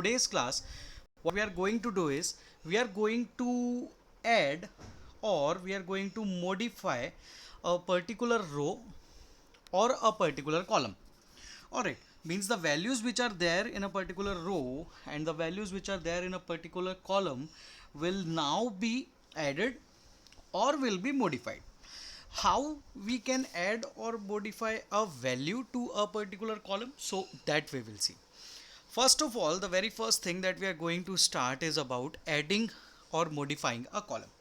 today's class, what we are going to do is we are going to add or we are going to modify a particular row or a particular column. Alright, means the values which are there in a particular row and the values which are there in a particular column will now be added or will be modified. How we can add or modify a value to a particular column, so that we will see. First of all, the very first thing that we are going to start is about adding or modifying a column.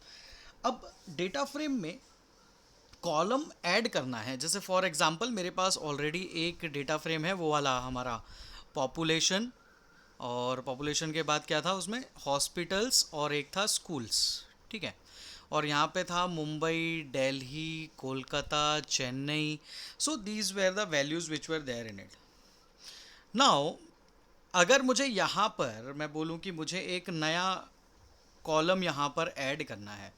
अब data frame में column add करना है, जैसे for example मेरे पास already एक data frame है, वो वाला हमारा पॉपुलेशन, और पॉपुलेशन के बाद क्या था उसमें हॉस्पिटल्स और एक था स्कूल्स, ठीक है। और यहाँ पे था Mumbai, Delhi, Kolkata, Chennai. So these were the values which were there in it. Now अगर मुझे यहाँ पर मैं बोलूँ कि मुझे एक नया कॉलम यहाँ पर ऐड करना है,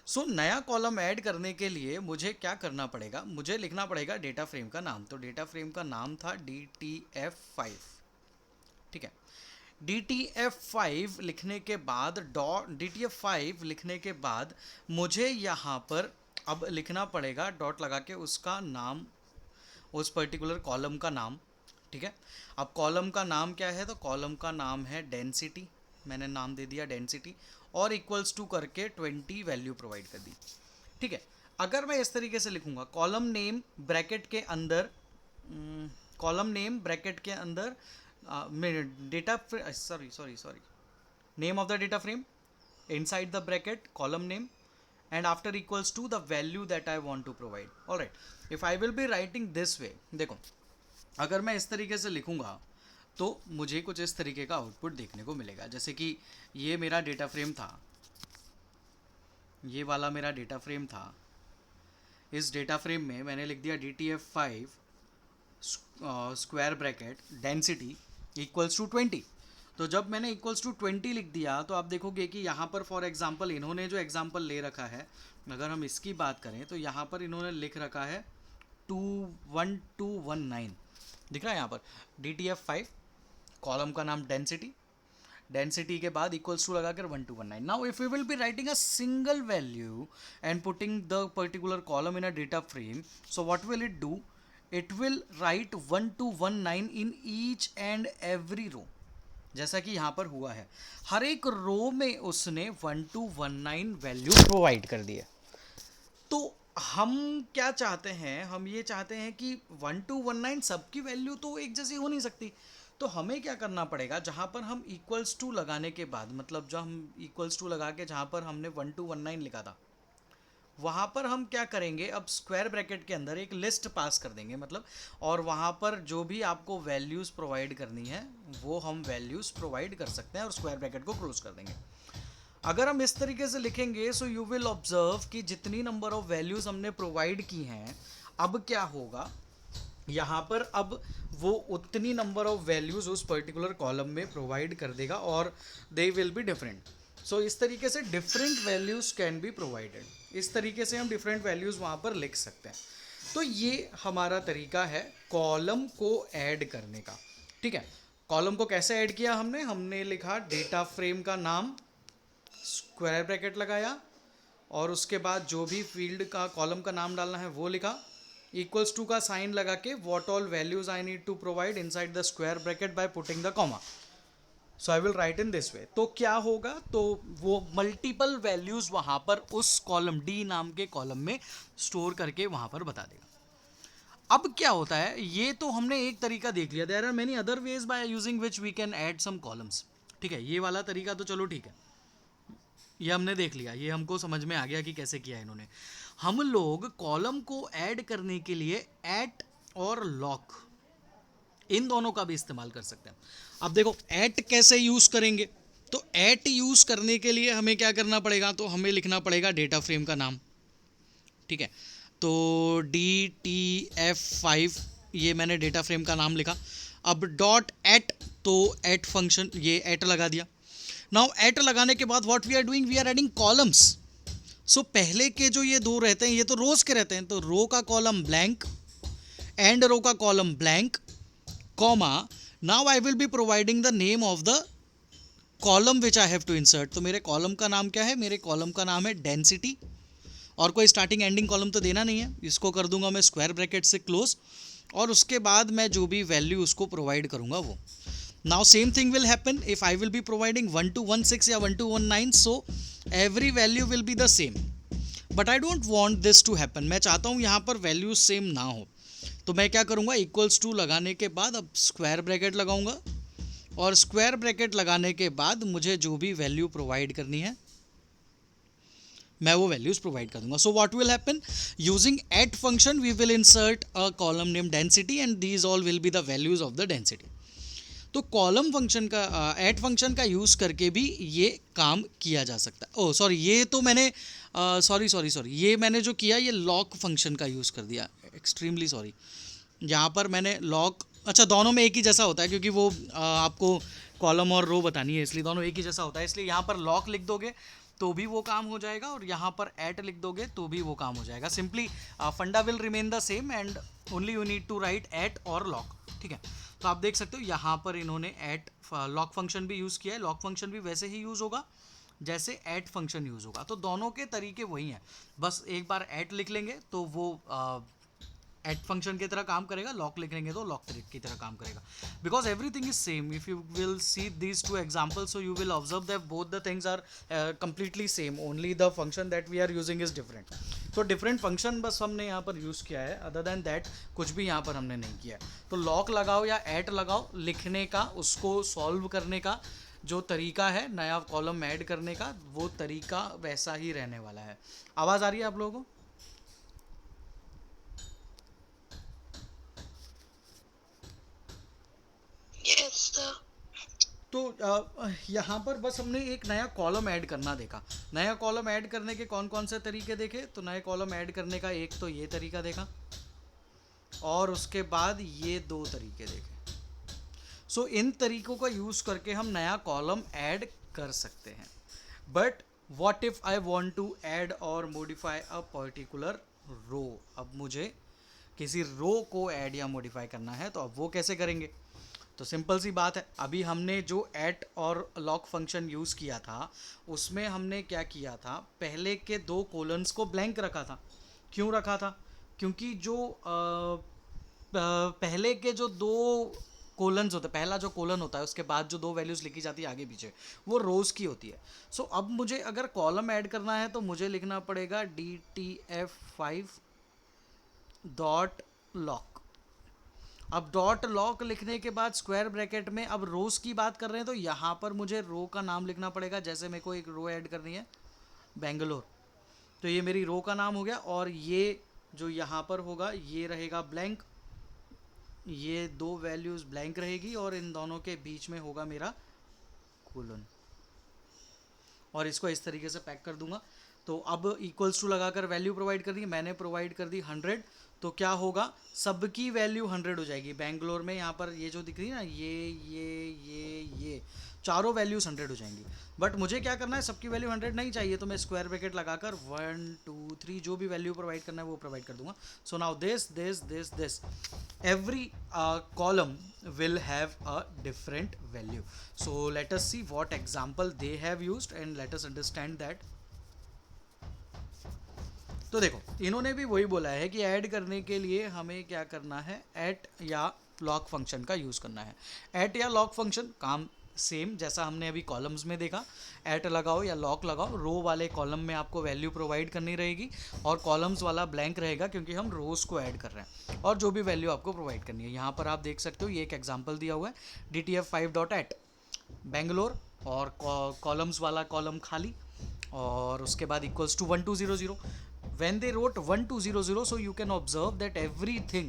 सो नया कॉलम ऐड करने के लिए मुझे क्या करना पड़ेगा, मुझे लिखना पड़ेगा डेटा फ्रेम का नाम। तो डेटा फ्रेम का नाम था DTF5, ठीक है। DTF5 लिखने के बाद DTF5 लिखने के बाद मुझे यहाँ पर अब लिखना पड़ेगा डॉट लगा के उसका नाम, उस पर्टिकुलर कॉलम का नाम, ठीक है। अब कॉलम का नाम क्या है, तो कॉलम का नाम है डेंसिटी, मैंने नाम दे दिया डेंसिटी, और इक्वल्स टू करके 20 वैल्यू प्रोवाइड कर दी, ठीक है। अगर मैं इस तरीके से लिखूंगा कॉलम नेम ब्रैकेट के अंदर, कॉलम नेम ब्रैकेट के अंदर data sorry name of the data frame inside the bracket column name and after equals to the value that I want to provide. Alright, if I will be writing this way, देखो अगर मैं इस तरीके से लिखूंगा तो मुझे कुछ इस तरीके का आउटपुट देखने को मिलेगा। जैसे कि ये मेरा डेटा फ्रेम था, ये वाला मेरा डेटा फ्रेम था। इस डेटा फ्रेम में मैंने लिख दिया DTF5 square bracket density equals to 20। तो जब मैंने इक्वल्स टू 20 लिख दिया तो आप देखोगे कि यहाँ पर फॉर एग्जांपल इन्होंने जो एग्जांपल ले रखा है, अगर हम इसकी बात करें तो यहाँ पर इन्होंने लिख रखा है 21219, दिख रहा है यहाँ पर DTF5 कॉलम का नाम डेंसिटी, डेंसिटी के बाद इक्वल्स टू लगाकर 1219। Now if we will be writing a single value and putting the particular column in a data frame, so what will it do, it will write 1219 in each and every row, जैसा कि यहाँ पर हुआ है। हर एक रो में उसने 1219 value provide कर दिया। तो हम क्या चाहते हैं, हम ये चाहते हैं कि 1219 सबकी वैल्यू तो एक जैसी हो नहीं सकती, तो हमें क्या करना पड़ेगा, जहाँ पर हम इक्वल्स टू लगाने के बाद, मतलब जब हम इक्वल्स टू लगा के जहाँ पर हमने 1219 लिखा था, वहाँ पर हम क्या करेंगे, अब स्क्वायर ब्रैकेट के अंदर एक लिस्ट पास कर देंगे, मतलब, और वहाँ पर जो भी आपको वैल्यूज़ प्रोवाइड करनी है वो हम वैल्यूज़ प्रोवाइड कर सकते हैं और स्क्वायर ब्रैकेट को क्लोज कर देंगे। अगर हम इस तरीके से लिखेंगे सो यू विल ऑब्जर्व कि जितनी नंबर ऑफ वैल्यूज़ हमने प्रोवाइड की हैं, अब क्या होगा यहाँ पर, अब वो उतनी नंबर ऑफ वैल्यूज़ उस पर्टिकुलर कॉलम में प्रोवाइड कर देगा और दे विल बी डिफरेंट। सो इस तरीके से different values can be provided, इस तरीके से हम डिफरेंट वैल्यूज़ वहाँ पर लिख सकते हैं। तो ये हमारा तरीका है कॉलम को ऐड करने का, ठीक है। कॉलम को कैसे ऐड किया हमने, हमने लिखा डेटा फ्रेम का नाम, स्क्वायर ब्रैकेट लगाया, और उसके बाद जो भी फील्ड का कॉलम का नाम डालना है वो लिखा, इक्वल्स टू का साइन लगा के what all values I need to provide inside the square bracket by putting the comma. So I will write in this way. तो क्या होगा, तो वो मल्टीपल वैल्यूज वहाँ पर उस कॉलम D नाम के कॉलम में स्टोर करके वहाँ पर बता देगा। अब क्या होता है, ये तो हमने एक तरीका देख लिया, there are many other ways by using which we can add some columns, ठीक है। ये वाला तरीका तो चलो ठीक है, ये हमने देख लिया, ये हमको समझ में आ गया कि कैसे किया इन्होंने। हम लोग कॉलम को ऐड करने के लिए एट और लॉक, इन दोनों का भी इस्तेमाल कर सकते हैं। अब देखो एट कैसे यूज़ करेंगे, तो एट यूज़ करने के लिए हमें क्या करना पड़ेगा, तो हमें लिखना पड़ेगा डेटा फ्रेम का नाम, ठीक है। तो DTF5 ये मैंने डेटा फ्रेम का नाम लिखा। अब डॉट एट, तो एट फंक्शन, ये एट लगा दिया। नाउ एट लगाने के बाद what we are doing, we are adding columns. So पहले के जो ये दो रहते हैं ये तो रोज के रहते हैं, तो रो का कॉलम ब्लैंक एंड रो का column blank, comma, now I will be providing the name of the column which I have to insert, तो मेरे कॉलम का नाम क्या है, मेरे कॉलम का नाम है डेंसिटी, और कोई स्टार्टिंग एंडिंग कॉलम तो देना नहीं है, इसको कर दूंगा मैं स्क्वायर ब्रैकेट से क्लोज, और उसके बाद मैं जो भी वैल्यू उसको प्रोवाइड करूंगा वो. Now same thing will happen if I will be providing 1216 या 1219, so every value will be the same, but I don't want this to happen. मैं चाहता हूँ यहाँ पर वैल्यूज सेम ना हो, तो मैं क्या करूँगा, इक्वल्स टू लगाने के बाद अब स्क्वायर ब्रैकेट लगाऊंगा, और स्क्वायर ब्रैकेट लगाने के बाद मुझे जो भी वैल्यू प्रोवाइड करनी है मैं वो वैल्यूज प्रोवाइड कर दूंगा. So what will happen, using at function we will insert a column name density and these all will be the values of the density. तो कॉलम फंक्शन का ऐड फंक्शन का use करके भी ये काम किया जा सकता है. ओह सॉरी, ये तो मैंने सॉरी ये मैंने जो किया ये लॉक फंक्शन का यूज़ कर दिया, एक्सट्रीमली सॉरी. यहाँ पर मैंने लॉक, अच्छा दोनों में एक ही जैसा होता है क्योंकि वो आपको कॉलम और रो बतानी है, इसलिए दोनों एक ही जैसा होता है, इसलिए यहाँ पर लॉक लिख दोगे तो भी वो काम हो जाएगा, और यहाँ पर एट लिख दोगे तो भी वो काम हो जाएगा. सिंपली फंडा will remain the same and only you need to write at और लॉक. ठीक है, तो आप देख सकते हो यहाँ पर इन्होंने एट लॉक फंक्शन भी यूज़ किया है. लॉक फंक्शन भी वैसे ही यूज़ होगा जैसे एट फंक्शन यूज़ होगा, तो दोनों के तरीके वही हैं, बस एक बार एट लिख लेंगे तो वो एट फंक्शन की तरह काम करेगा, लॉक लिख लेंगे तो लॉक की तरह काम करेगा, because everything is same. If you will see these two examples so you will observe that both the things are completely same, only the function that we are using is different. तो different function बस हमने यहाँ पर use किया है, other than that कुछ भी यहाँ पर हमने नहीं किया है. तो लॉक लगाओ या एट लगाओ, लिखने का, उसको सॉल्व करने का जो तरीका है, नया कॉलम ऐड करने का, वो तरीका वैसा ही रहने वाला है. आवाज़ आ रही है आप लोगों को? तो यहाँ पर बस हमने एक नया कॉलम ऐड करना देखा. नया कॉलम ऐड करने के कौन कौन से तरीके देखे, तो नए कॉलम ऐड करने का एक तो ये तरीका देखा, और उसके बाद ये दो तरीके देखे. सो इन तरीकों का यूज़ करके हम नया कॉलम ऐड कर सकते हैं. But what if I want to add और मॉडिफाई अ पर्टिकुलर रो, अब मुझे किसी रो को ऐड या मॉडिफाई करना है, तो अब वो कैसे करेंगे? तो सिंपल सी बात है, अभी हमने जो एट और लॉक फंक्शन यूज़ किया था उसमें हमने क्या किया था, पहले के दो कोलन्स को ब्लैंक रखा था. क्यों रखा था? क्योंकि जो पहले के जो दो कोलन्स होते, पहला जो कोलन होता है उसके बाद जो दो वैल्यूज़ लिखी जाती है आगे पीछे, वो रोज़ की होती है. सो अब मुझे अगर कॉलम ऐड करना है तो मुझे लिखना पड़ेगा DTF5 डॉट लॉक. अब डॉट लॉक लिखने के बाद स्क्वायर ब्रैकेट में, अब रोज़ की बात कर रहे हैं तो यहाँ पर मुझे रो का नाम लिखना पड़ेगा. जैसे मेरे को एक रो ऐड करनी है बेंगलोर, तो ये मेरी रो का नाम हो गया, और ये जो यहाँ पर होगा ये रहेगा ब्लैंक, ये दो वैल्यूज़ ब्लैंक रहेगी, और इन दोनों के बीच में होगा मेरा कोलन, और इसको इस तरीके से पैक कर दूंगा. तो अब इक्वल्स टू लगाकर वैल्यू प्रोवाइड कर दी, मैंने प्रोवाइड कर दी 100, तो क्या होगा, सबकी वैल्यू 100 हो जाएगी. बेंगलोर में यहाँ पर ये जो दिख रही है ना, ये चारों वैल्यूज 100 हो जाएंगी. बट मुझे क्या करना है, सबकी वैल्यू 100 नहीं चाहिए, तो मैं स्क्वायर ब्रैकेट लगाकर 1 2 3 जो भी वैल्यू प्रोवाइड करना है वो प्रोवाइड कर दूंगा. So now this every column will have a different value. So let us see what example they have used and let us understand that. तो देखो इन्होंने भी वही बोला है कि ऐड करने के लिए हमें क्या करना है, ऐट या लॉक फंक्शन का यूज़ करना है. ऐट या लॉक फंक्शन काम सेम जैसा हमने अभी कॉलम्स में देखा. ऐट लगाओ या लॉक लगाओ, रो वाले कॉलम में आपको वैल्यू प्रोवाइड करनी रहेगी, और कॉलम्स वाला ब्लैंक रहेगा क्योंकि हम रोज़ को ऐड कर रहे हैं, और जो भी वैल्यू आपको प्रोवाइड करनी है. यहाँ पर आप देख सकते हो ये एक एग्जाम्पल दिया हुआ है, DTF5 डॉट एट बेंगलोर, और कॉलम्स वाला कॉलम खाली, और उसके बाद equals to 1200. when they wrote 1200, so you can observe that everything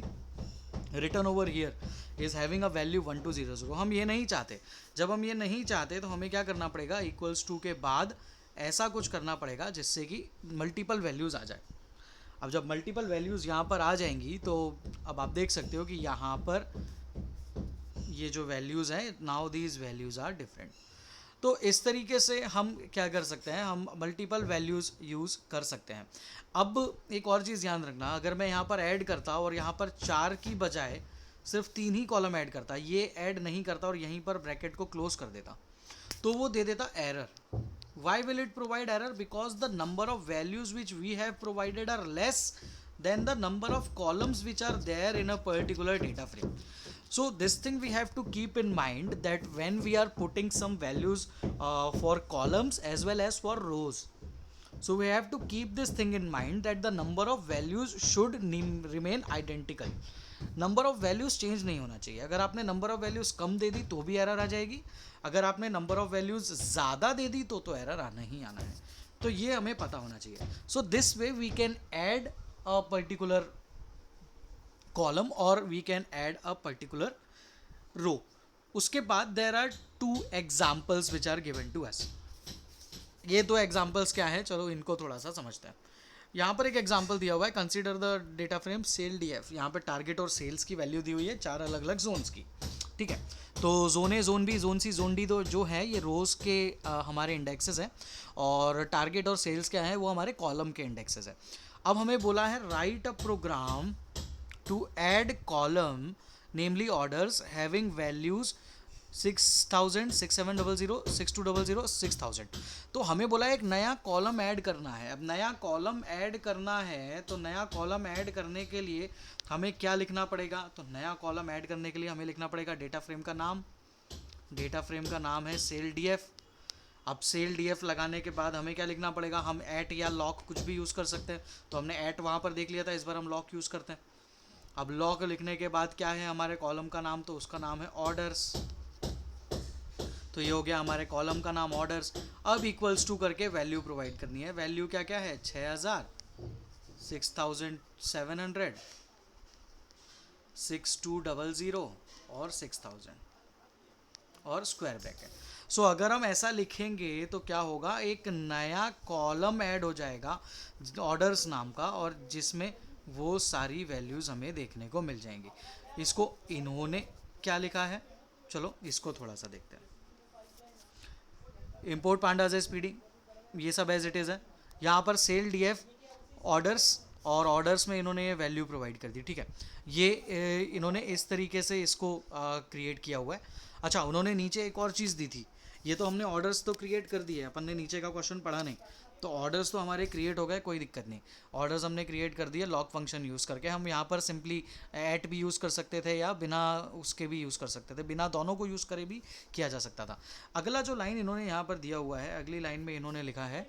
written over here is having a value 1200. हम ये नहीं चाहते. जब हम ये नहीं चाहते तो हमें क्या करना पड़ेगा, इक्वल्स टू के बाद ऐसा कुछ करना पड़ेगा जिससे कि मल्टीपल वैल्यूज़ आ जाए. अब जब मल्टीपल वैल्यूज़ यहाँ पर आ जाएंगी तो अब आप देख सकते हो कि यहाँ पर ये जो वैल्यूज़ हैं, now these values are different. तो इस तरीके से हम क्या कर सकते हैं, हम मल्टीपल वैल्यूज़ यूज़ कर सकते हैं. अब एक और चीज़ ध्यान रखना, अगर मैं यहाँ पर ऐड करता और यहाँ पर 4 की बजाय सिर्फ 3 ही कॉलम ऐड करता, ये ऐड नहीं करता और यहीं पर ब्रैकेट को क्लोज कर देता, तो वो दे देता error. Why will it provide error? Because the number of values which we have provided are less than the number of columns which are there in a particular data frame. So this thing we have to keep in mind, that when we are putting some values for columns as well as for rows, so we have to keep this thing in mind that the number of values should remain identical. Number of values change नहीं होना चाहिए. अगर आपने number of values कम दे दी तो भी error आ जाएगी, अगर आपने नंबर ऑफ वैल्यूज़ ज़्यादा दे दी तो एरर आना ही आना है. तो ये हमें पता होना चाहिए. So this way we can add a particular column और we can add a particular row. उसके बाद there are 2 examples which are given to us. ये 2 एग्जाम्पल्स क्या है, चलो इनको थोड़ा सा समझते हैं. यहाँ पर एक एग्जांपल दिया हुआ है, consider the data frame sale DF. यहाँ पर टारगेट और सेल्स की वैल्यू दी हुई है 4 अलग अलग जोन्स की. ठीक है, तो zone A, zone B, zone C, zone D जो है ये रोज के हमारे इंडेक्सेस हैं, और टारगेट और सेल्स क्या है वो हमारे कॉलम के इंडेक्सेस है. अब हमें बोला है write a program to add column namely orders having values 6000, 6700, 6200, 6000. तो हमें बोला एक नया कॉलम ऐड करना है. अब नया कॉलम ऐड करना है तो नया कॉलम ऐड करने के लिए हमें क्या लिखना पड़ेगा, तो नया कॉलम ऐड करने के लिए हमें लिखना पड़ेगा डेटा फ्रेम का नाम. डेटा फ्रेम का नाम है सेल डीएफ. अब सेल डीएफ लगाने के बाद हमें क्या लिखना पड़ेगा, हम ऐट या लॉक कुछ भी यूज़ कर सकते हैं. तो हमने ऐट वहाँ पर देख लिया था, इस बार हम लॉक यूज़ करते हैं. अब लॉक लिखने के बाद क्या है हमारे कॉलम का नाम, तो उसका नाम है ऑर्डर्स. तो ये हो गया हमारे कॉलम का नाम ऑर्डर्स. अब इक्वल्स टू करके वैल्यू प्रोवाइड करनी है. वैल्यू क्या क्या है, 6000, 6700, 6200 और 6000 और स्क्वायर ब्रैकेट. सो अगर हम ऐसा लिखेंगे तो क्या होगा, एक नया कॉलम ऐड हो जाएगा ऑर्डर्स नाम का, और जिसमें वो सारी वैल्यूज़ हमें देखने को मिल जाएंगी. इसको इन्होंने क्या लिखा है, चलो इसको थोड़ा सा देखते हैं. इम्पोर्ट पांडाज एसपीडी, ये सब एज इट इज़ है. यहाँ पर सेल डीएफ ऑर्डर्स, और ऑर्डर्स में इन्होंने ये वैल्यू प्रोवाइड कर दी. ठीक है, ये इन्होंने इस तरीके से इसको क्रिएट किया हुआ है. अच्छा, उन्होंने नीचे एक और चीज़ दी थी. ये तो हमने ऑर्डर्स तो क्रिएट कर दिए, अपन ने नीचे का क्वेश्चन पढ़ा नहीं, तो ऑर्डर्स तो हमारे क्रिएट हो गए, कोई दिक्कत नहीं. ऑर्डर्स हमने क्रिएट कर दिए लॉक फंक्शन यूज़ करके. हम यहाँ पर सिंपली ऐट भी यूज़ कर सकते थे या बिना उसके भी यूज़ कर सकते थे, बिना दोनों को यूज़ करे भी किया जा सकता था. अगला जो लाइन इन्होंने यहाँ पर दिया हुआ है, अगली लाइन में इन्होंने लिखा है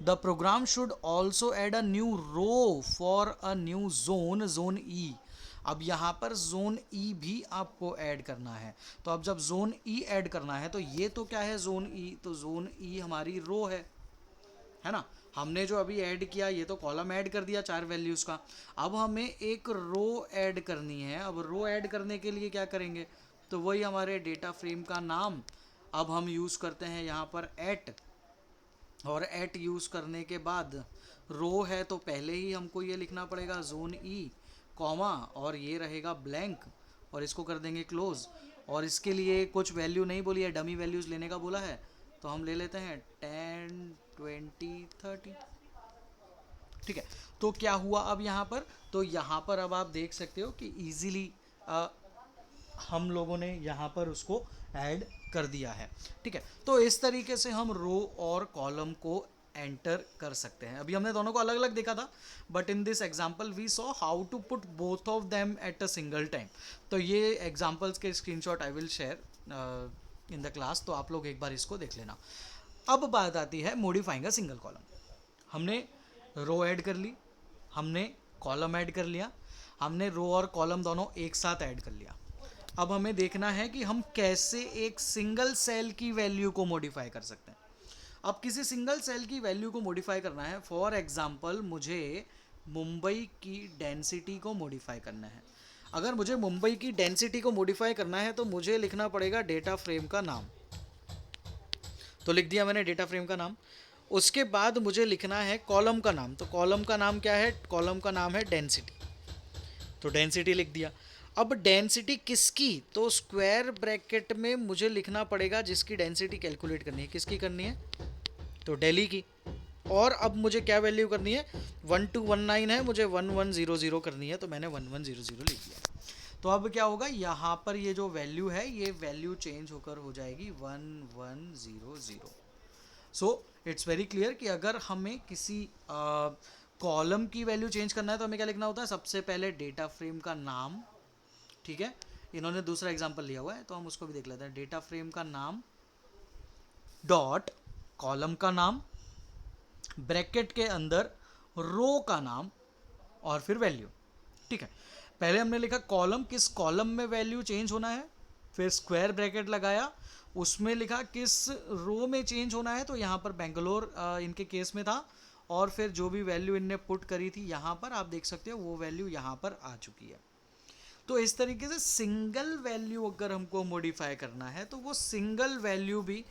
the program should also add a new row for a new zone, zone E. अब यहाँ पर जोन ई भी आपको ऐड करना है. तो अब जब जोन ई ऐड करना है तो ये तो क्या है जोन ई, तो जोन ई हमारी रो है ना. हमने जो अभी ऐड किया ये तो कॉलम ऐड कर दिया 4 वैल्यूज़ का. अब हमें एक रो ऐड करनी है. अब रो ऐड करने के लिए क्या करेंगे, तो वही हमारे डेटा फ्रेम का नाम. अब हम यूज़ करते हैं यहाँ पर ऐट, और ऐट यूज़ करने के बाद रो है तो पहले ही हमको ये लिखना पड़ेगा जोन ई कॉमा, और ये रहेगा ब्लैंक, और इसको कर देंगे क्लोज. और इसके लिए कुछ वैल्यू नहीं बोली है, डमी वैल्यूज़ लेने का बोला है, तो हम ले लेते हैं 10, 20, 30. ठीक है, तो क्या हुआ अब यहाँ पर, तो यहाँ पर अब आप देख सकते हो कि ईजीली हम लोगों ने यहाँ पर उसको ऐड कर दिया है. ठीक है, तो इस तरीके से हम रो और कॉलम को एंटर कर सकते हैं. अभी हमने दोनों को अलग अलग देखा था, but in this example we saw how to put both of them at a single time. तो ये एग्जाम्पल्स के screenshot I will share in the class, तो आप लोग एक बार इसको देख लेना. अब बात आती है मॉडिफाइंग अ सिंगल कॉलम. हमने रो ऐड कर ली, हमने कॉलम ऐड कर लिया, हमने रो और कॉलम दोनों एक साथ ऐड कर लिया. अब हमें देखना है कि हम कैसे एक सिंगल सेल की वैल्यू को मॉडिफाई कर सकते हैं. अब किसी सिंगल सेल की वैल्यू को मॉडिफाई करना है, फॉर एग्जांपल मुझे मुंबई की डेंसिटी को मॉडिफाई करना है. अगर मुझे मुंबई की डेंसिटी को मॉडिफाई करना है तो मुझे लिखना पड़ेगा डेटा फ्रेम का नाम. तो लिख दिया मैंने डेटा फ्रेम का नाम. उसके बाद मुझे लिखना है कॉलम का नाम. तो कॉलम का नाम क्या है, कॉलम का नाम है डेंसिटी. तो डेंसिटी लिख दिया. अब डेंसिटी किसकी, तो स्क्वायर ब्रैकेट में मुझे लिखना पड़ेगा जिसकी डेंसिटी कैलकुलेट करनी है. किसकी करनी है, तो दिल्ली की. और अब मुझे क्या वैल्यू करनी है, 1219 है, मुझे 1100 करनी है, तो मैंने 1100 लिख दिया. तो अब क्या होगा, यहाँ पर ये जो वैल्यू है ये वैल्यू चेंज होकर हो जाएगी 1100। सो इट्स वेरी क्लियर कि अगर हमें किसी कॉलम की वैल्यू चेंज करना है तो हमें क्या लिखना होता है, सबसे पहले डेटा फ्रेम का नाम, ठीक है। इन्होंने दूसरा एग्जांपल लिया हुआ है तो हम उसको भी देख लेते हैं। डेटा फ्रेम का नाम डॉट कॉलम का नाम ब्रैकेट के अंदर रो का नाम और फिर वैल्यू, ठीक है। पहले हमने लिखा कॉलम, किस कॉलम में वैल्यू चेंज होना है, फिर स्क्वायर ब्रैकेट लगाया, उसमें लिखा किस रो में चेंज होना है, तो यहाँ पर बेंगलोर इनके केस में था, और फिर जो भी वैल्यू इनने पुट करी थी यहाँ पर आप देख सकते हो वो वैल्यू यहाँ पर आ चुकी है। तो इस तरीके से सिंगल वैल्यू अगर हमको मॉडिफाई करना है तो वो सिंगल वैल्यू भी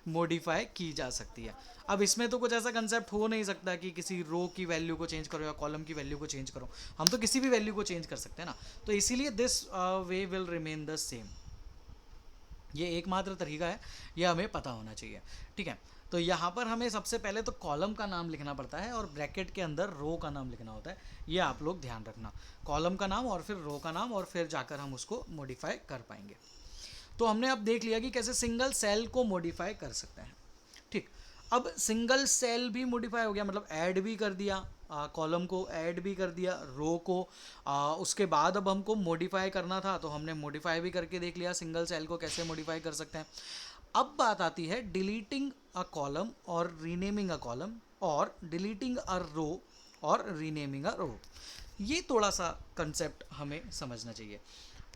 मॉडिफाई की जा सकती है। अब इसमें तो कुछ ऐसा कंसेप्ट हो नहीं सकता कि किसी रो की वैल्यू को चेंज करो या कॉलम की वैल्यू को चेंज करो, हम तो किसी भी वैल्यू को चेंज कर सकते हैं ना। तो इसीलिए this way will remain the same, ये एकमात्र तरीका है, ये हमें पता होना चाहिए, ठीक है। तो यहाँ पर हमें सबसे पहले तो कॉलम का नाम लिखना पड़ता है और ब्रैकेट के अंदर रो का नाम लिखना होता है, ये आप लोग ध्यान रखना, कॉलम का नाम और फिर रो का नाम, और फिर जाकर हम उसको मॉडिफाई कर पाएंगे। तो हमने अब देख लिया कि कैसे सिंगल सेल को मॉडिफाई कर सकते हैं, ठीक। अब सिंगल सेल भी मॉडिफाई हो गया, मतलब ऐड भी कर दिया, कॉलम को ऐड भी कर दिया, रो को उसके बाद अब हमको मॉडिफाई करना था तो हमने मॉडिफाई भी करके देख लिया सिंगल सेल को कैसे मॉडिफाई कर सकते हैं। अब बात आती है डिलीटिंग अ कॉलम और रीनेमिंग अ कॉलम और डिलीटिंग अ रो और रीनेमिंग अ रो। ये थोड़ा सा कंसेप्ट हमें समझना चाहिए।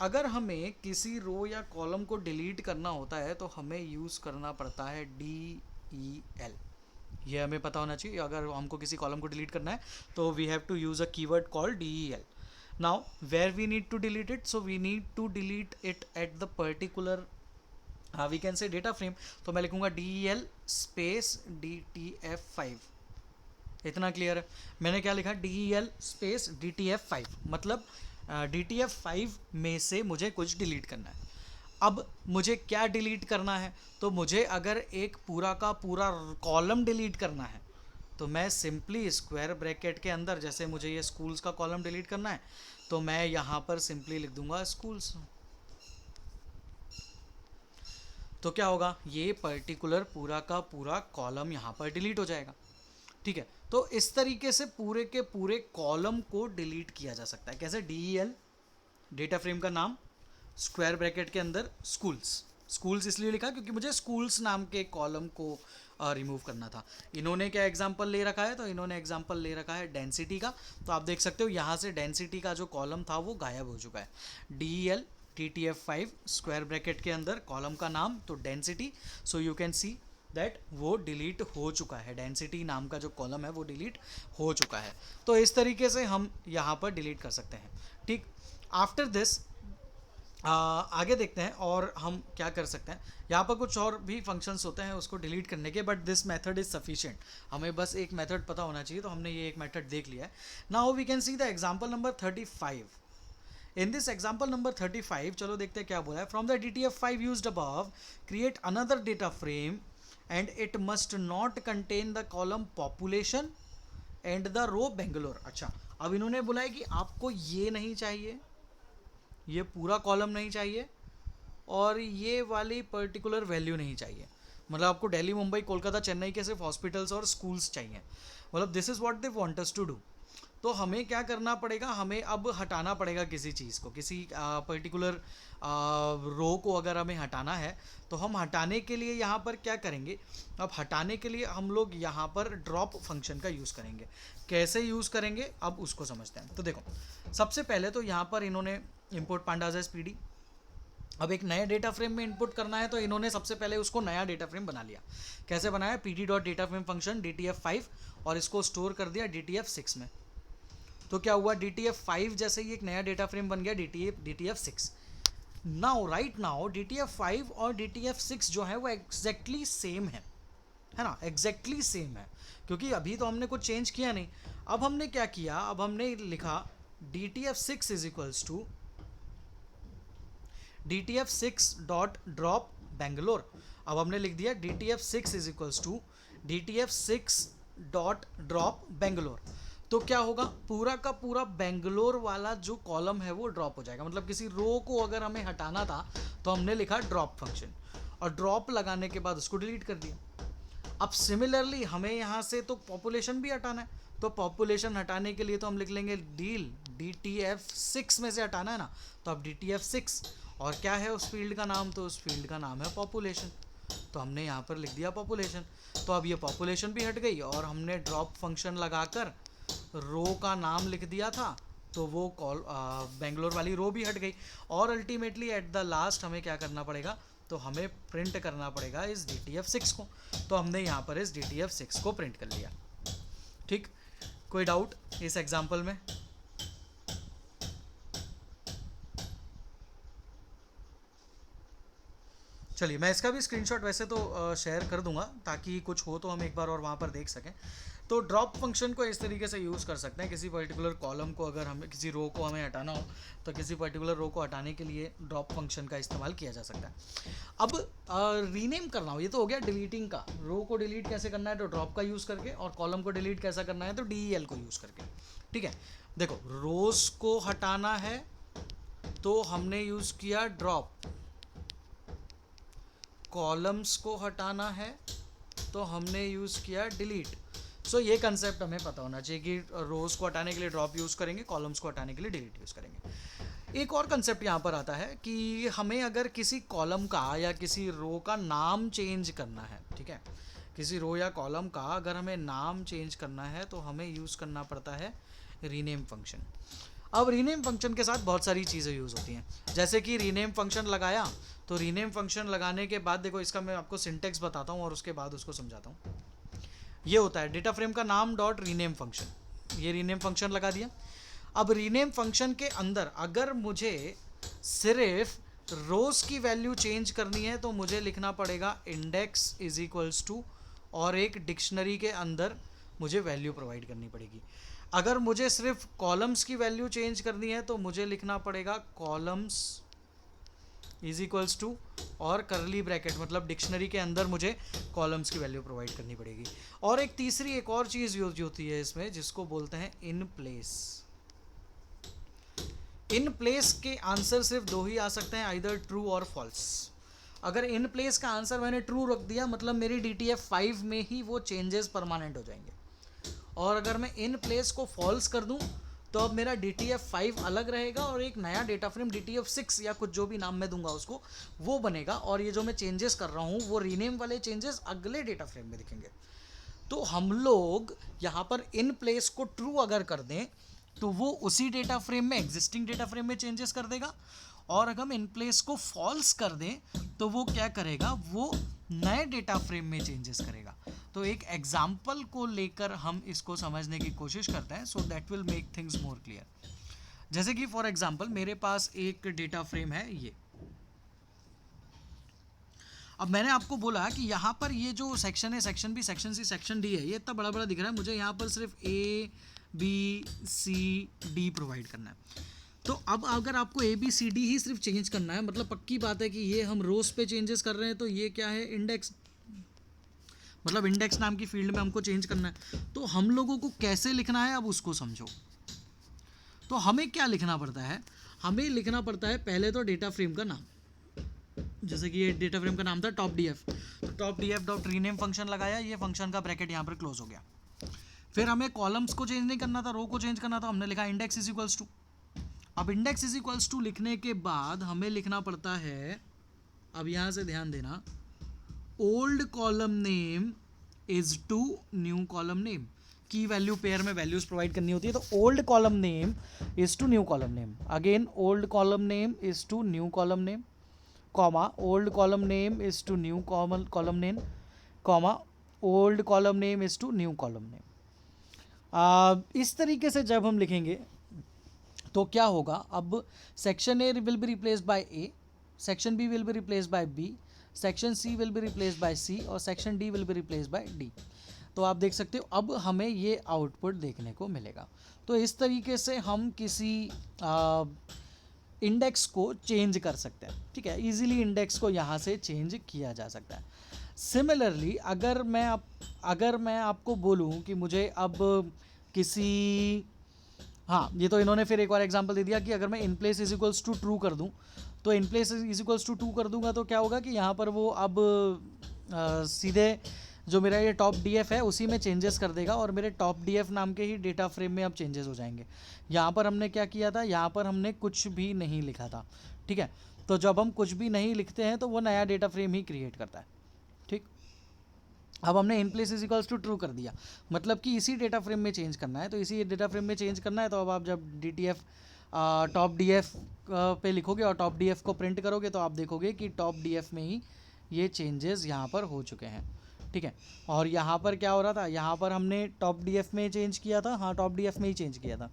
अगर हमें किसी रो या कॉलम को डिलीट करना होता है तो हमें यूज़ करना पड़ता है DEL, ये हमें पता होना चाहिए। अगर हमको किसी कॉलम को डिलीट करना है तो we have to use a keyword called DEL। Now where we need to delete it, so we need to delete it at the particular we can say data frame. तो मैं लिखूंगा DEL space DTF5, इतना clear है। मैंने क्या लिखा, DEL space DTF5, मतलब DTF5 में से मुझे कुछ डिलीट करना है। अब मुझे क्या डिलीट करना है, तो मुझे अगर एक पूरा का पूरा कॉलम डिलीट करना है तो मैं सिंपली स्क्वायर ब्रैकेट के अंदर, जैसे मुझे ये स्कूल्स का कॉलम डिलीट करना है तो मैं यहाँ पर सिंपली लिख दूंगा स्कूल्स। तो क्या होगा, ये पर्टिकुलर पूरा का पूरा कॉलम यहाँ पर डिलीट हो जाएगा, ठीक है। तो इस तरीके से पूरे के पूरे कॉलम को डिलीट किया जा सकता है। कैसे, DEL डेटा फ्रेम का नाम स्क्वायर ब्रैकेट के अंदर स्कूल्स, स्कूल्स इसलिए लिखा क्योंकि मुझे स्कूल्स नाम के कॉलम को रिमूव करना था। इन्होंने क्या एग्जांपल ले रखा है, तो इन्होंने एग्जांपल ले रखा है डेंसिटी का। तो आप देख सकते हो यहाँ से डेंसिटी का जो कॉलम था वो गायब हो चुका है। DEL TTF5 स्क्वायर ब्रैकेट के अंदर कॉलम का नाम तो density, so you can see that वो डिलीट हो चुका है, डेंसिटी नाम का जो कॉलम है वो डिलीट हो चुका है। तो इस तरीके से हम यहाँ पर डिलीट कर सकते हैं, ठीक। आफ्टर दिस आगे देखते हैं और हम क्या कर सकते हैं। यहाँ पर कुछ और भी फंक्शंस होते हैं उसको डिलीट करने के, but this method is sufficient. हमें बस एक मेथड पता होना चाहिए, तो हमने ये एक मेथड देख लिया है। Now we can see the example number 35। In this example number 35, चलो देखते हैं क्या बोला है। From the DTF5 used above create another data frame and it must not contain the column population and the row Bangalore. अच्छा, अब इन्होंने बोला है कि आपको ये नहीं चाहिए, ये पूरा कॉलम नहीं चाहिए, और ये वाली पर्टिकुलर वैल्यू नहीं चाहिए, मतलब आपको दिल्ली, मुंबई, कोलकाता, चेन्नई के सिर्फ हॉस्पिटल्स और स्कूल्स चाहिए, मतलब this is what they want us to do. तो हमें क्या करना पड़ेगा, हमें अब हटाना पड़ेगा किसी चीज़ को, किसी पर्टिकुलर रो को अगर हमें हटाना है तो हम हटाने के लिए यहाँ पर क्या करेंगे। अब हटाने के लिए हम लोग यहाँ पर ड्रॉप फंक्शन का यूज़ करेंगे। कैसे यूज़ करेंगे अब उसको समझते हैं। तो देखो, सबसे पहले तो यहाँ पर इन्होंने इंपोर्ट पांडास एज PD, अब एक नए डेटा फ्रेम में इनपुट करना है तो इन्होंने सबसे पहले उसको नया डेटा फ्रेम बना लिया। कैसे बनाया, PD.DataFrame फंक्शन DTF5 और इसको स्टोर कर दिया DTF6 में। तो क्या हुआ, DTF5 जैसे ही एक नया डेटा फ्रेम बन गया DTF6। Now right now DTF5 और DTF6 जो है वो एग्जैक्टली सेम है ना, एग्जैक्टली सेम है, क्योंकि अभी तो हमने कुछ चेंज किया नहीं। अब हमने क्या किया, अब हमने लिखा DTF6 is equals to DTF6 dot drop Bangalore. अब हमने लिख दिया DTF6 is equals to DTF6 dot drop Bangalore. तो क्या होगा, पूरा का पूरा बेंगलोर वाला जो कॉलम है वो ड्रॉप हो जाएगा। मतलब किसी रो को अगर हमें हटाना था तो हमने लिखा ड्रॉप फंक्शन, और ड्रॉप लगाने के बाद उसको डिलीट कर दिया। अब सिमिलरली हमें यहाँ से तो पॉपुलेशन भी हटाना है, तो पॉपुलेशन हटाने के लिए तो हम लिख लेंगे डील DTF6 में से हटाना है ना, तो अब DTF6, और क्या है उस फील्ड का नाम, तो उस फील्ड का नाम है पॉपुलेशन, तो हमने यहाँ पर लिख दिया पॉपुलेशन। तो अब ये पॉपुलेशन भी हट गई, और हमने ड्रॉप फंक्शन लगाकर रो का नाम लिख दिया था, तो वो बेंगलोर वाली रो भी हट गई। और अल्टीमेटली एट द लास्ट हमें क्या करना पड़ेगा, तो हमें प्रिंट करना पड़ेगा इस DTF6 को। तो हमने यहाँ पर इस DTF6 को प्रिंट कर लिया। ठीक, कोई डाउट इस एग्जाम्पल में? चलिए, मैं इसका भी स्क्रीनशॉट वैसे तो शेयर कर दूंगा, ताकि कुछ हो तो हम एक बार और वहाँ पर देख सकें। तो ड्रॉप फंक्शन को इस तरीके से यूज़ कर सकते हैं, किसी पर्टिकुलर कॉलम को अगर हमें, किसी रो को हमें हटाना हो, तो किसी पर्टिकुलर रो को हटाने के लिए ड्रॉप फंक्शन का इस्तेमाल किया जा सकता है। अब रीनेम करना हो, ये तो हो गया डिलीटिंग का। रो को डिलीट कैसे करना है, तो ड्रॉप का यूज़ करके, और कॉलम को डिलीट कैसा करना है, तो DEL को यूज़ करके। ठीक है, देखो, रोज को हटाना है तो हमने यूज़ किया ड्रॉप, कॉलम्स को हटाना है तो हमने यूज़ किया डिलीट। सो ये कंसेप्ट हमें पता होना चाहिए कि रोज को हटाने के लिए ड्रॉप यूज़ करेंगे, कॉलम्स को हटाने के लिए डिलीट यूज़ करेंगे। एक और कंसेप्ट यहाँ पर आता है कि हमें अगर किसी कॉलम का या किसी रो का नाम चेंज करना है, ठीक है, किसी रो या कॉलम का अगर हमें नाम चेंज करना है तो हमें यूज़ करना पड़ता है रीनेम फंक्शन। अब रीनेम फंक्शन के साथ बहुत सारी चीज़ें यूज़ होती हैं, जैसे कि रीनेम फंक्शन लगाया, तो रीनेम फंक्शन लगाने के बाद देखो, इसका मैं आपको सिंटेक्स बताता हूँ और उसके बाद उसको समझाता हूँ। ये होता है डेटा फ्रेम का नाम डॉट रीनेम फंक्शन, ये रीनेम फंक्शन लगा दिया। अब रीनेम फंक्शन के अंदर अगर मुझे सिर्फ रोज की वैल्यू चेंज करनी है तो मुझे लिखना पड़ेगा इंडेक्स इज इक्वल्स टू, और एक डिक्शनरी के अंदर मुझे वैल्यू प्रोवाइड करनी पड़ेगी। अगर मुझे सिर्फ कॉलम्स की वैल्यू चेंज करनी है तो मुझे लिखना पड़ेगा कॉलम्स इज इक्वल्स टू, और करली ब्रैकेट, मतलब डिक्शनरी के अंदर मुझे कॉलम्स की वैल्यू प्रोवाइड करनी पड़ेगी। और एक तीसरी एक और चीज़ यूज होती है इसमें, जिसको बोलते हैं इन प्लेस। इन प्लेस के आंसर सिर्फ दो ही आ सकते हैं, आइदर ट्रू और फॉल्स। अगर इन प्लेस का आंसर मैंने ट्रू रख दिया, मतलब मेरी DTF5 में ही वो चेंजेस परमानेंट हो जाएंगे। और अगर मैं इन प्लेस को फॉल्स कर दूं तो अब मेरा DTF5 अलग रहेगा और एक नया डेटा फ्रेम DTF6 या कुछ जो भी नाम मैं दूंगा उसको, वो बनेगा। और ये जो मैं चेंजेस कर रहा हूँ वो रीनेम वाले चेंजेस अगले डेटा फ्रेम में दिखेंगे। तो हम लोग यहाँ पर इन प्लेस को ट्रू अगर कर दें तो वो उसी डेटा फ्रेम में, एग्जिस्टिंग डेटा फ्रेम में चेंजेस कर देगा, और अगर हम इन प्लेस को फॉल्स कर दें तो वो क्या करेगा, वो नए डेटा फ्रेम में चेंजेस करेगा। तो एक एग्जाम्पल को लेकर हम इसको समझने की कोशिश करते हैं, so that will make things more clear. जैसे कि फॉर एग्जाम्पल मेरे पास एक डेटा फ्रेम है ये। अब मैंने आपको बोला कि यहाँ पर ये जो सेक्शन है, section B, section C, section D है, ये इतना बड़ा बड़ा दिख रहा है, मुझे यहाँ पर सिर्फ ABCD प्रोवाइड करना है। तो अब अगर आपको ABCD ही सिर्फ चेंज करना है, मतलब पक्की बात है कि ये हम रोज पे चेंजेस कर रहे हैं, तो ये क्या है, इंडेक्स, मतलब इंडेक्स नाम की फील्ड में हमको चेंज करना है। तो हम लोगों को कैसे लिखना है अब उसको समझो। तो हमें क्या लिखना पड़ता है, हमें लिखना पड़ता है पहले तो डेटा फ्रेम का नाम, जैसे कि ये डेटा फ्रेम का नाम था टॉप DF, तो top DF dot rename function लगाया, ये फंक्शन का ब्रैकेट यहाँ पर क्लोज हो गया। फिर हमें कॉलम्स को चेंज नहीं करना था, रो को चेंज करना था, हमने लिखा इंडेक्स इज इक्वल्स टू। अब इंडेक्स इज इक्वल्स टू लिखने के बाद हमें लिखना पड़ता है, अब यहाँ से ध्यान देना, old column name is to new column name. Key value pair में वैल्यूज प्रोवाइड करनी होती है, तो old column name is to new column name, again old column name is to new column name, comma old column name is to new column name, comma old column name is to new column name. इस तरीके से जब हम लिखेंगे तो क्या होगा, अब section A will be replaced by A, section B will be replaced by B, section C will be replaced by C, और section D will be replaced by D। तो आप देख सकते हो अब हमें ये आउटपुट देखने को मिलेगा। तो इस तरीके से हम किसी इंडेक्स को चेंज कर सकते हैं, ठीक है, इजीली इंडेक्स को यहाँ से चेंज किया जा सकता है। सिमिलरली अगर मैं आपको बोलूँ कि मुझे अब किसी, हाँ ये तो इन्होंने फिर एक और एग्जांपल दे दिया कि अगर मैं in place is equals to true कर दूं, तो in place is equals to true कर दूंगा तो क्या होगा कि यहाँ पर वो अब सीधे जो मेरा ये टॉप डीएफ है उसी में चेंजेस कर देगा और मेरे टॉप डीएफ नाम के ही डेटा फ्रेम में अब चेंजेस हो जाएंगे। यहाँ पर हमने क्या किया था, यहाँ पर हमने कुछ भी नहीं लिखा था, ठीक है। तो जब हम कुछ भी नहीं लिखते हैं तो वो नया डेटा फ्रेम ही क्रिएट करता है, ठीक। अब हमने in place is equals to true कर दिया, मतलब कि इसी डेटा फ्रेम में चेंज करना है, तो इसी डेटा फ्रेम में चेंज करना है। तो अब आप जब D T F top D F पे लिखोगे और टॉप डी एफ को प्रिंट करोगे तो आप देखोगे कि टॉप डी एफ में ही ये चेंजेस यहाँ पर हो चुके हैं, ठीक है। और यहाँ पर क्या हो रहा था, यहाँ पर हमने टॉप डी एफ में चेंज किया था, हाँ टॉप डी एफ में ही चेंज किया था,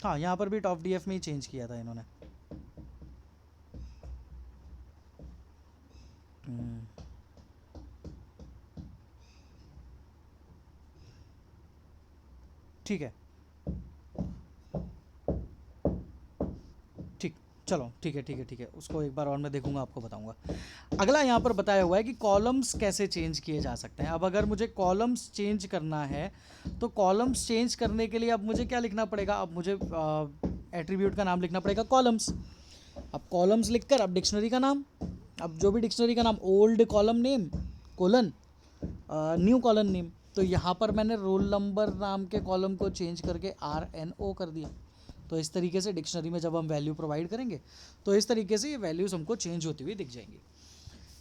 हाँ यहाँ पर भी टॉप डी एफ में ही चेंज किया था इन्होंने। ठीक है, ठीक, चलो ठीक है ठीक है ठीक है, उसको एक बार और मैं देखूंगा, आपको बताऊंगा। अगला यहाँ पर बताया हुआ है कि कॉलम्स कैसे चेंज किए जा सकते हैं। अब अगर मुझे कॉलम्स चेंज करना है तो कॉलम्स चेंज करने के लिए अब मुझे क्या लिखना पड़ेगा, अब मुझे एट्रीब्यूट का नाम लिखना पड़ेगा कॉलम्स। अब कॉलम्स लिखकर अब डिक्शनरी का नाम, अब जो भी डिक्शनरी का नाम, old column name colon new column name, तो यहाँ पर मैंने रोल नंबर नाम के कॉलम को चेंज करके RNO कर दिया। तो इस तरीके से डिक्शनरी में जब हम वैल्यू प्रोवाइड करेंगे तो इस तरीके से ये वैल्यूज़ हमको चेंज होती हुई दिख जाएंगी।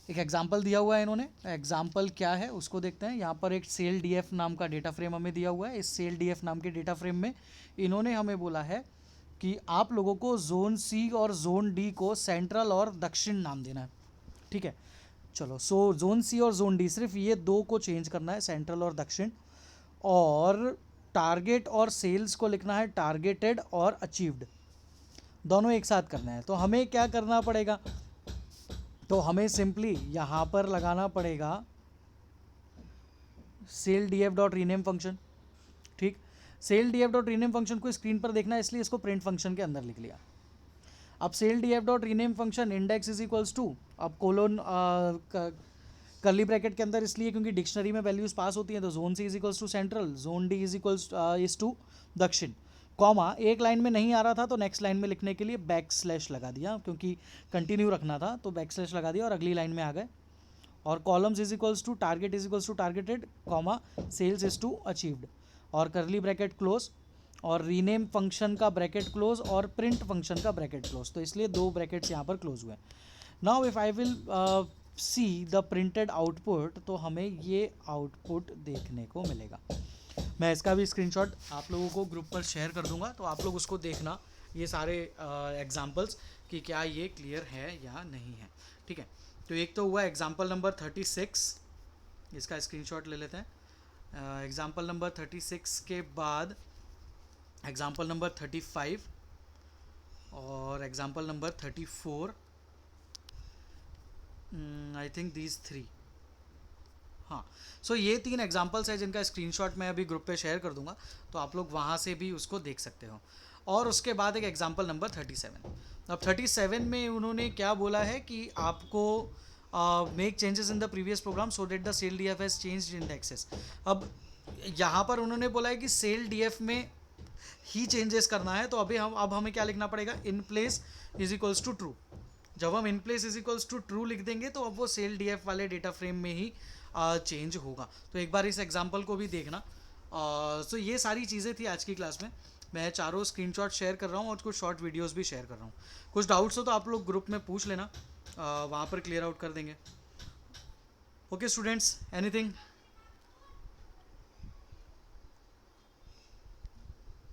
एक एग्जांपल दिया हुआ है इन्होंने, एग्जांपल क्या है उसको देखते हैं। यहाँ पर एक सेल डीएफ नाम का डेटा फ्रेम हमें दिया हुआ है। इस सेल डीएफ नाम के डेटा फ्रेम में इन्होंने हमें बोला है कि आप लोगों को जोन सी और जोन डी को सेंट्रल और दक्षिण नाम देना है, ठीक है। चलो, सो जोन सी और जोन डी सिर्फ ये दो को चेंज करना है, सेंट्रल और दक्षिण, और टारगेट और सेल्स को लिखना है टारगेटेड और अचीव्ड, दोनों एक साथ करना है। तो हमें क्या करना पड़ेगा, तो हमें सिंपली यहाँ पर लगाना पड़ेगा cell D F dot rename function, ठीक। Cell D F dot rename function को स्क्रीन पर देखना है इसलिए इसको प्रिंट फंक्शन के अंदर लिख लिया। अब sale D F dot rename function index is equals to, अब कोलोन कर्ली ब्रैकेट के अंदर इसलिए क्योंकि डिक्शनरी में वैल्यूज पास होती हैं, तो zone C is equals to central, zone D is equals is to Dakshin, comma एक लाइन में नहीं आ रहा था तो नेक्स्ट लाइन में लिखने के लिए बैक स्लैश लगा दिया, क्योंकि कंटिन्यू रखना था तो बैक स्लैश लगा दिया और अगली लाइन में आ गए। और columns is equals to target is equals to targeted, comma sales is to achieved, और करली ब्रैकेट क्लोज, और रीनेम फंक्शन का ब्रैकेट क्लोज और प्रिंट फंक्शन का ब्रैकेट क्लोज, तो इसलिए दो ब्रैकेट्स यहाँ पर क्लोज हुए। Now if I will see the printed output, तो हमें ये आउटपुट देखने को मिलेगा। मैं इसका भी स्क्रीनशॉट आप लोगों को ग्रुप पर शेयर कर दूंगा, तो आप लोग उसको देखना, ये सारे एग्जांपल्स कि क्या ये क्लियर है या नहीं है, ठीक है। तो एक तो हुआ एग्जांपल नंबर 36, इसका स्क्रीनशॉट ले लेते हैं। एग्जांपल नंबर 36 के बाद एग्जांपल नंबर 35 और example number 34, I think these 3, हाँ। सो ये 3 एग्जांपल्स है जिनका स्क्रीनशॉट मैं अभी ग्रुप पे शेयर कर दूंगा, तो आप लोग वहाँ से भी उसको देख सकते हो। और उसके बाद एक एग्जांपल नंबर 37। अब 37 में उन्होंने क्या बोला है कि आपको make changes in the previous program so that the sale D F has changed in the access. अब यहाँ पर उन्होंने बोला है कि सेल डी एफ में ही चेंजेस करना है, तो अब हमें क्या लिखना पड़ेगा, in place is equals to true. जब हम in place is equals to true लिख देंगे तो अब वो सेल डी एफ वाले डेटा फ्रेम में ही चेंज होगा। तो एक बार इस एग्जांपल को भी देखना। सो ये सारी चीज़ें थी आज की क्लास में। मैं चारों स्क्रीनशॉट शेयर कर रहा हूँ और कुछ शॉर्ट वीडियोस भी शेयर कर रहा हूँ। कुछ डाउट्स हो तो आप लोग ग्रुप में पूछ लेना, वहाँ पर क्लियर आउट कर देंगे। Okay students, anything?